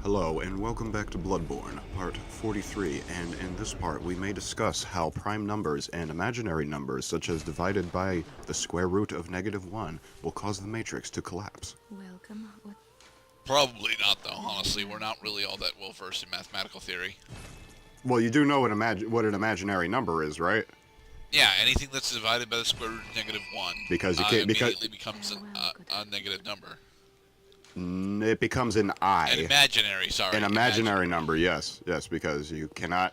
Hello, and welcome back to Bloodborne, part 43, and in this part we may discuss how prime numbers and imaginary numbers, such as divided by the square root of -1, will cause the matrix to collapse. Welcome. Probably not, though, honestly. We're not really all that well versed in mathematical theory. Well, you do know what an imaginary number is, right? Yeah, anything that's divided by the square root of -1 Because you can't, immediately becomes a negative number. it becomes an I. An imaginary, sorry. An imaginary number, yes, because you cannot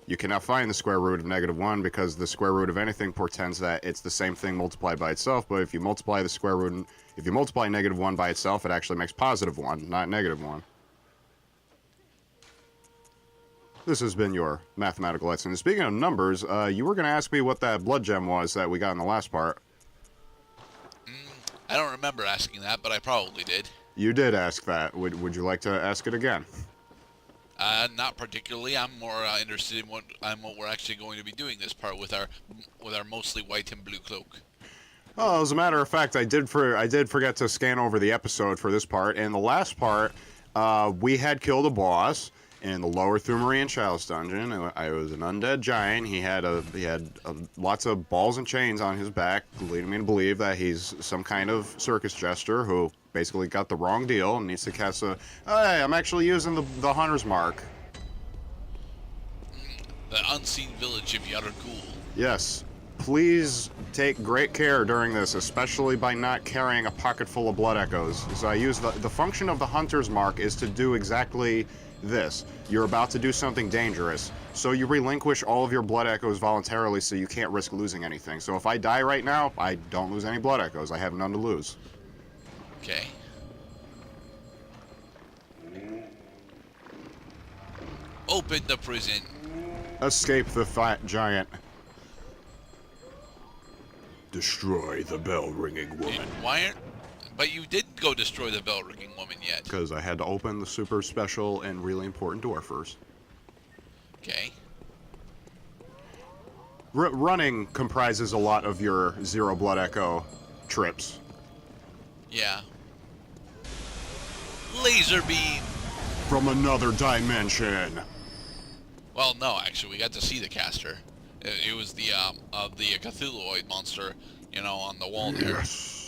you cannot find the square root of -1 because the square root of anything portends that it's the same thing multiplied by itself, but if you multiply the square root, if you multiply -1 by itself, it actually makes +1, not -1. This has been your mathematical lesson. Speaking of numbers, you were going to ask me what that blood gem was that we got in the last part. I don't remember asking that, but I probably did. You did ask that. Would you like to ask it again? Not particularly. I'm more interested in what we're actually going to be doing this part with our mostly white and blue cloak. Well, as a matter of fact, I did forget to scan over the episode for this part. In the last part, we had killed a boss in the lower Thumerian Chalice dungeon. I was an undead giant. He had lots of balls and chains on his back, leading me to believe that he's some kind of circus jester who basically got the wrong deal and needs to cast a. Hey, I'm actually using the hunter's mark. The unseen village of Yerafool. Yes. Please take great care during this, especially by not carrying a pocket full of blood echoes. So I use the function of the hunter's mark is to do exactly this. You're about to do something dangerous, so you relinquish all of your blood echoes voluntarily so you can't risk losing anything. So if I die right now, I don't lose any blood echoes. I have none to lose. Okay. Open the prison. Escape the fat giant. Destroy the bell-ringing woman. But you didn't go destroy the bell-ringing woman yet. Because I had to open the super special and really important door first. Okay. Running comprises a lot of your zero blood echo trips. Yeah. Laser beam! From another dimension! Well, no, actually, we got to see the caster. It was the Cthulhuoid monster, on the wall there. Yes.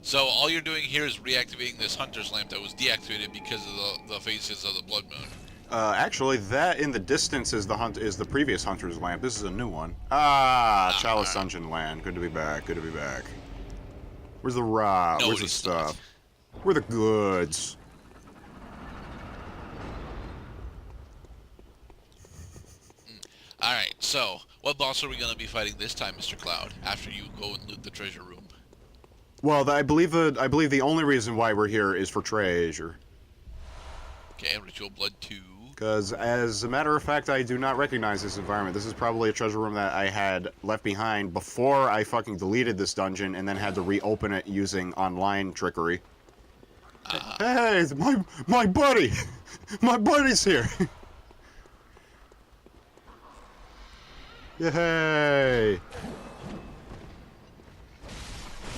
So all you're doing here is reactivating this hunter's lamp that was deactivated because of the phases of the blood moon. Actually, that in the distance is the previous hunter's lamp. This is a new one. Chalice Dungeon Land. Good to be back. Good to be back. Where's the raw? No, Where's the stuff? Where are the goods? Alright, so, what boss are we going to be fighting this time, Mr. Cloud, after you go and loot the treasure room? Well, I believe the only reason why we're here is for treasure. Okay, Ritual Blood 2. Because, as a matter of fact, I do not recognize this environment. This is probably a treasure room that I had left behind before I fucking deleted this dungeon and then had to reopen it using online trickery. Hey, it's my buddy! My buddy's here! Yay!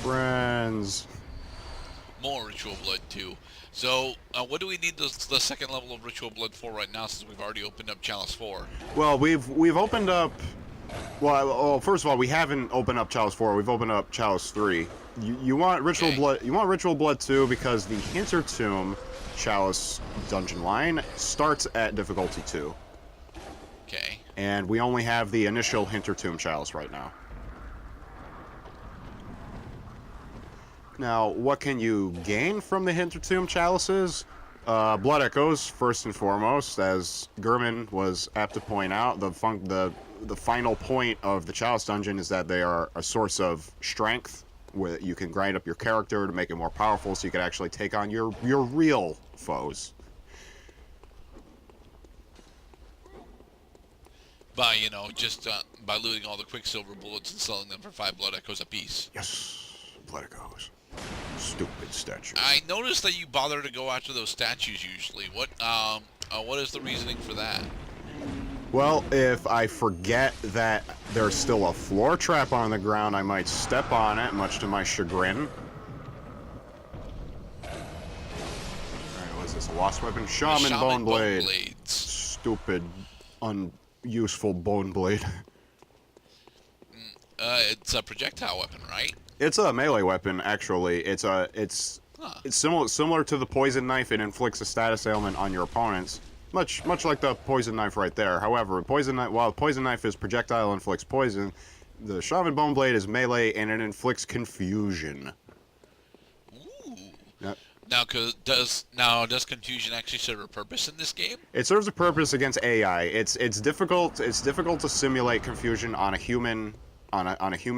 Friends. More Ritual Blood 2. So, what do we need the second level of Ritual Blood for right now, since we've already opened up Chalice 4? Well, we've opened up. Well, first of all, we haven't opened up Chalice 4. We've opened up Chalice 3. You want Ritual Blood? You want Ritual Blood 2 because the Hintertomb Chalice dungeon line starts at difficulty 2. Okay. And we only have the initial Hintertomb Chalice right now. Now, what can you gain from the Hintertomb Chalices? Blood echoes, first and foremost, as Gurman was apt to point out. The final point of the Chalice dungeon is that they are a source of strength, where you can grind up your character to make it more powerful, so you can actually take on your real foes. By, just by looting all the Quicksilver bullets and selling them for 5 blood echoes apiece. Yes, blood echoes. Stupid statue. I noticed that you bother to go after those statues usually. What is the reasoning for that? Well, if I forget that there's still a floor trap on the ground, I might step on it, much to my chagrin. this? A lost weapon? The Shaman Bone Blade. Blades. Stupid, unuseful bone blade. It's a projectile weapon, right? It's a melee weapon, actually. It's Huh. similar to the poison knife. It inflicts a status ailment on your opponents, much like the poison knife right there. However, while poison knife is projectile, inflicts poison, the Shaman Bone Blade is melee and it inflicts confusion. Ooh. Yep. Does confusion actually serve a purpose in this game? It serves a purpose against AI. It's difficult to simulate confusion on a human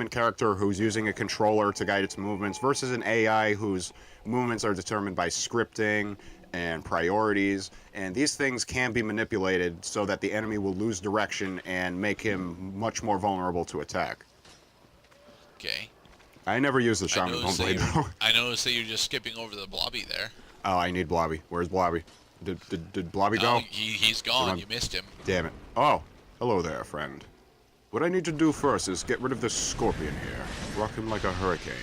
character who's using a controller to guide its movements versus an AI whose movements are determined by scripting and priorities, and these things can be manipulated so that the enemy will lose direction and make him much more vulnerable to attack. Okay. I never use the Shaman Bone Blade though. I noticed that you're just skipping over the Blobby there. Oh, I need Blobby. Where's Blobby? Did Blobby go? Oh, he's gone. You missed him. Damn it. Oh, hello there, friend. What I need to do first is get rid of this scorpion here. Rock him like a hurricane.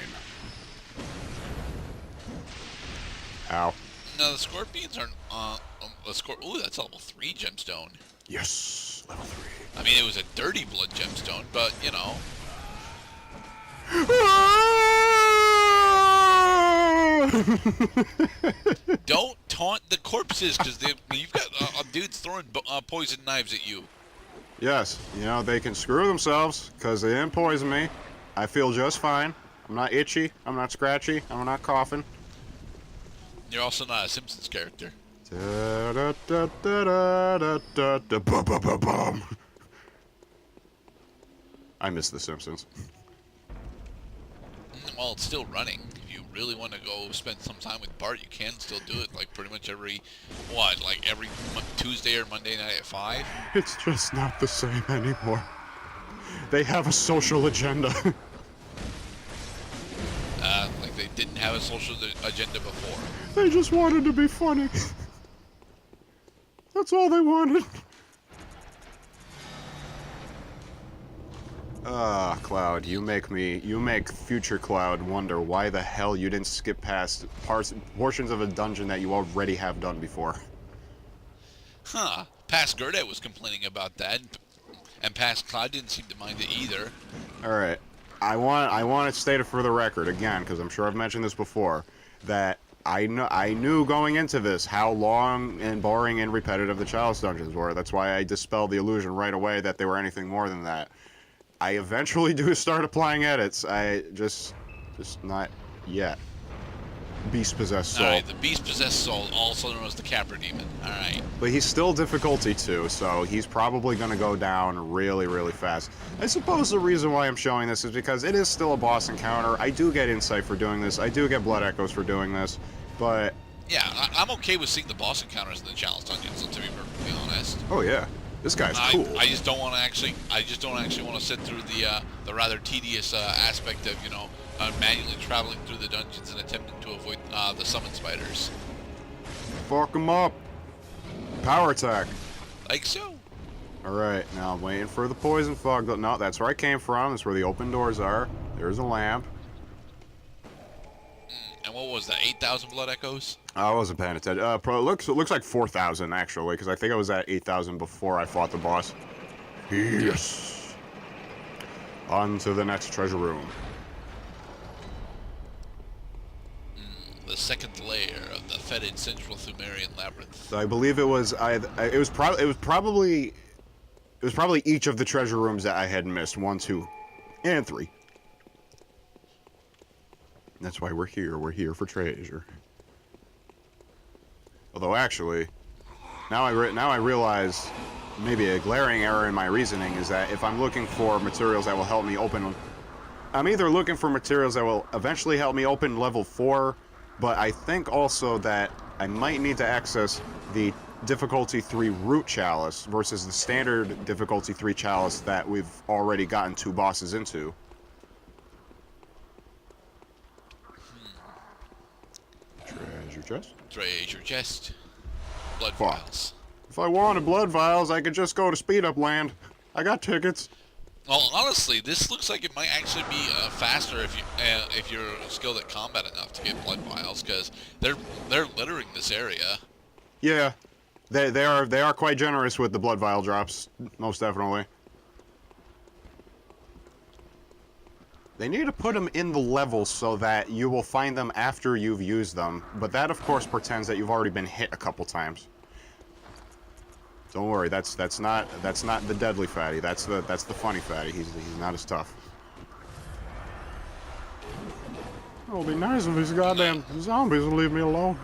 Ow. No, the scorpions aren't. Ooh, that's a level 3 gemstone. Yes, level 3. I mean, it was a dirty blood gemstone, but you know. Don't taunt the corpses, because you've got dudes throwing poison knives at you. Yes, you know, they can screw themselves, because they didn't poison me. I feel just fine. I'm not itchy, I'm not scratchy, I'm not coughing. You're also not a Simpsons character. I miss The Simpsons. Well, it's still running. If you really want to go spend some time with Bart, you can still do it. Like pretty much every Tuesday or Monday night at 5. It's just not the same anymore. They have a social agenda. Like they didn't have a social agenda before. They just wanted to be funny. That's all they wanted. Ah, Cloud, you make future Cloud wonder why the hell you didn't skip past portions of a dungeon that you already have done before. Huh. Past Gerdette was complaining about that, and past Cloud didn't seem to mind it either. Alright. I want it stated for the record, again, because I'm sure I've mentioned this before, that I knew going into this how long and boring and repetitive the Chalice dungeons were. That's why I dispelled the illusion right away that they were anything more than that. I eventually do start applying edits. I just not yet. Beast Possessed Soul. Alright, the Beast Possessed Soul, also known as the Capra Demon. Alright. But he's still difficulty 2, so he's probably going to go down really, really fast. I suppose the reason why I'm showing this is because it is still a boss encounter. I do get insight for doing this. I do get blood echoes for doing this, but... Yeah, I'm okay with seeing the boss encounters in the Chalice dungeons, to be perfectly honest. Oh yeah. This guy's cool. I just don't want to actually want to sit through the rather tedious aspect of manually traveling through the dungeons and attempting to avoid the summon spiders. Fuck him up. Power attack. Like so. All right, now I'm waiting for the poison fog. No, that's where I came from. That's where the open doors are. There's a lamp. And what was that? 8,000 blood echoes? I wasn't paying attention. It looks like 4,000 actually, because I think I was at 8,000 before I fought the boss. Yes. On to the next treasure room. The second layer of the fetid central Thumerian labyrinth. I believe it was probably each of the treasure rooms that I had missed. 1, 2, and 3. That's why we're here. We're here for treasure. Although actually, now I realize maybe a glaring error in my reasoning is that if I'm looking for materials that will help me open, I'm either looking for materials that will eventually help me open level 4, but I think also that I might need to access the difficulty 3 root chalice versus the standard difficulty 3 chalice that we've already gotten 2 bosses into. Treasure chest? Treasure chest. Blood Fuck. vials. If I wanted blood vials, I could just go to Speed Up Land. I got tickets. Well, honestly, this looks like it might actually be faster if you're skilled at combat enough to get blood vials, because they're littering this area. Yeah, they are quite generous with the blood vial drops, most definitely. They need to put them in the levels so that you will find them after you've used them, but that of course pretends that you've already been hit a couple times. Don't worry, that's not the deadly fatty. That's the funny fatty. He's not as tough. It'll be nice if these goddamn zombies will leave me alone.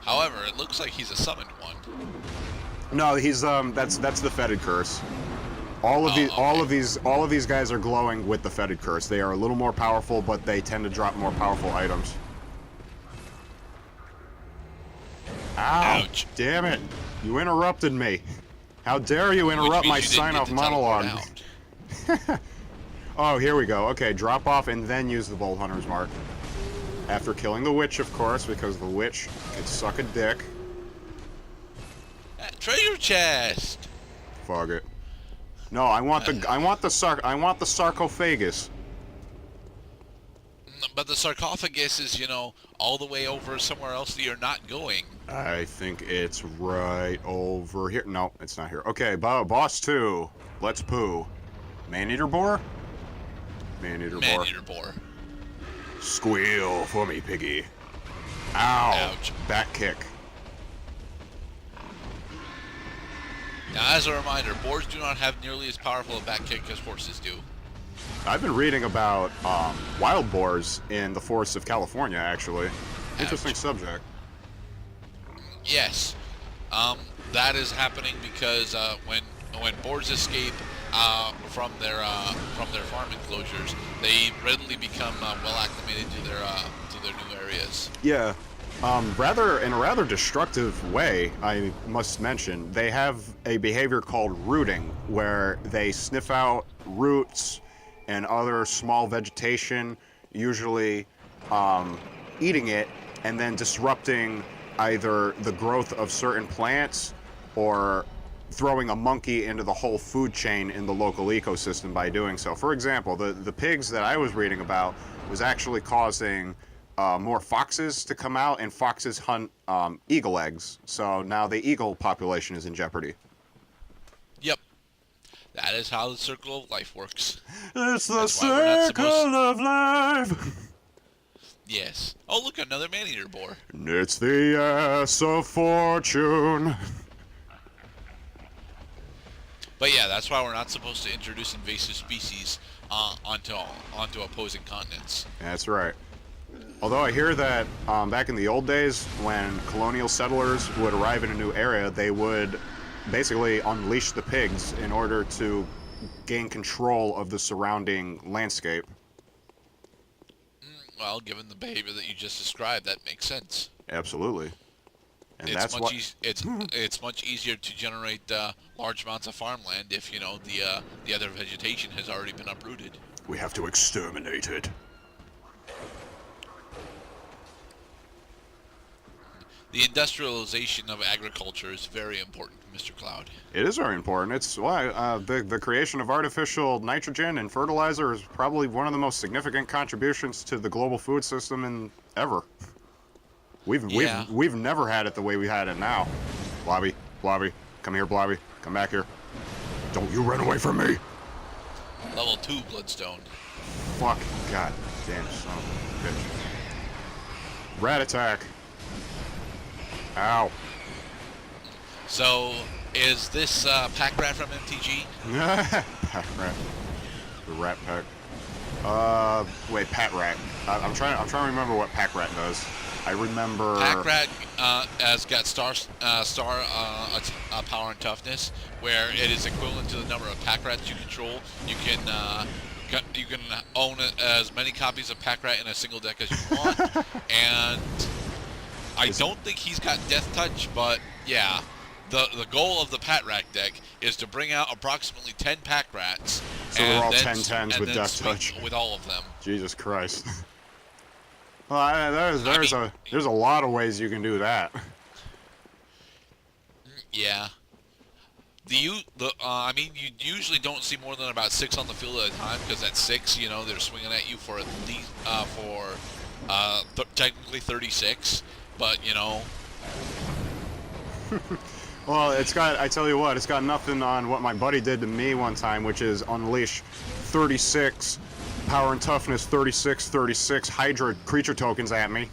However, it looks like he's a summoned one. No, he's that's the fetid curse. All of these guys are glowing with the fetid curse. They are a little more powerful, but they tend to drop more powerful items. Ow! Ouch. Damn it! You interrupted me. How dare you interrupt my sign-off monologue? Oh, here we go. Okay, drop off and then use the Bolt Hunter's Mark. After killing the witch, of course, because the witch can suck a dick. Treasure chest. Fuck it. No, I want the sarcophagus. But the sarcophagus is, you know, all the way over somewhere else that you're not going. I think it's right over here. No, it's not here. Okay, boss 2. Let's poo. Man-eater boar? Man-eater boar. Man-eater boar. Squeal for me, piggy. Ow. Ouch. Back kick. Now, as a reminder, boars do not have nearly as powerful a back kick as horses do. I've been reading about wild boars in the forests of California, actually. Interesting subject. Yes. That is happening because when boars escape from their farm enclosures, they readily become well acclimated to their new areas. Yeah. In a rather destructive way, I must mention, they have a behavior called rooting, where they sniff out roots and other small vegetation, usually eating it, and then disrupting either the growth of certain plants or throwing a monkey into the whole food chain in the local ecosystem by doing so. For example, the pigs that I was reading about was actually causing more foxes to come out, and foxes hunt eagle eggs. So now the eagle population is in jeopardy. Yep. That is how the circle of life works. It's the circle of life. Yes. Oh, look, another man-eater boar. It's the ass of fortune. But yeah, that's why we're not supposed to introduce invasive species onto opposing continents. That's right. Although I hear that back in the old days, when colonial settlers would arrive in a new area, they would basically unleash the pigs in order to gain control of the surrounding landscape. Well, given the behavior that you just described, that makes sense. Absolutely. And it's much easier to generate large amounts of farmland if, you know, the other vegetation has already been uprooted. We have to exterminate it. The industrialization of agriculture is very important, Mr. Cloud. It is very important. It's why the creation of artificial nitrogen and fertilizer is probably one of the most significant contributions to the global food system ever. We've never had it the way we had it now. Blobby, come here, Blobby, come back here. Don't you run away from me. Level 2 Bloodstone. Fuck, god damn son of a bitch. Rat attack. Ow. So, is this Pack Rat from MTG? Pack Rat. The Rat Pack. Wait, Pat Rat. I'm trying to remember what Pack Rat does. I remember. Pack Rat has got star power and toughness, where it is equivalent to the number of Pack Rats you control. You can own as many copies of Pack Rat in a single deck as you want, and I don't think he's got Death Touch, but yeah, the goal of the Pat Rat deck is to bring out approximately 10 Pack Rats. So they're all 10/10s with Death Touch. With all of them. Jesus Christ. Well, there's a lot of ways you can do that. Yeah. You usually don't see more than about 6 on the field at a time, because at 6, you know, they're swinging at you for at least technically 36. But, you know, Well, it's got, I tell you what, it's got nothing on what my buddy did to me one time, which is unleash 36 power and toughness 36 Hydra creature tokens at me.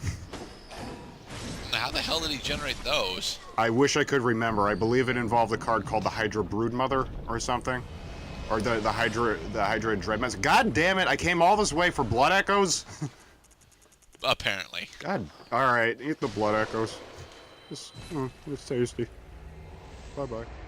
How the hell did he generate those? I wish I could remember. I believe it involved a card called the Hydra Broodmother or something. Or the Hydra Dreadmans. God damn it, I came all this way for Blood Echoes? Apparently. God, alright, eat the Blood Echoes. It's tasty. Bye-bye.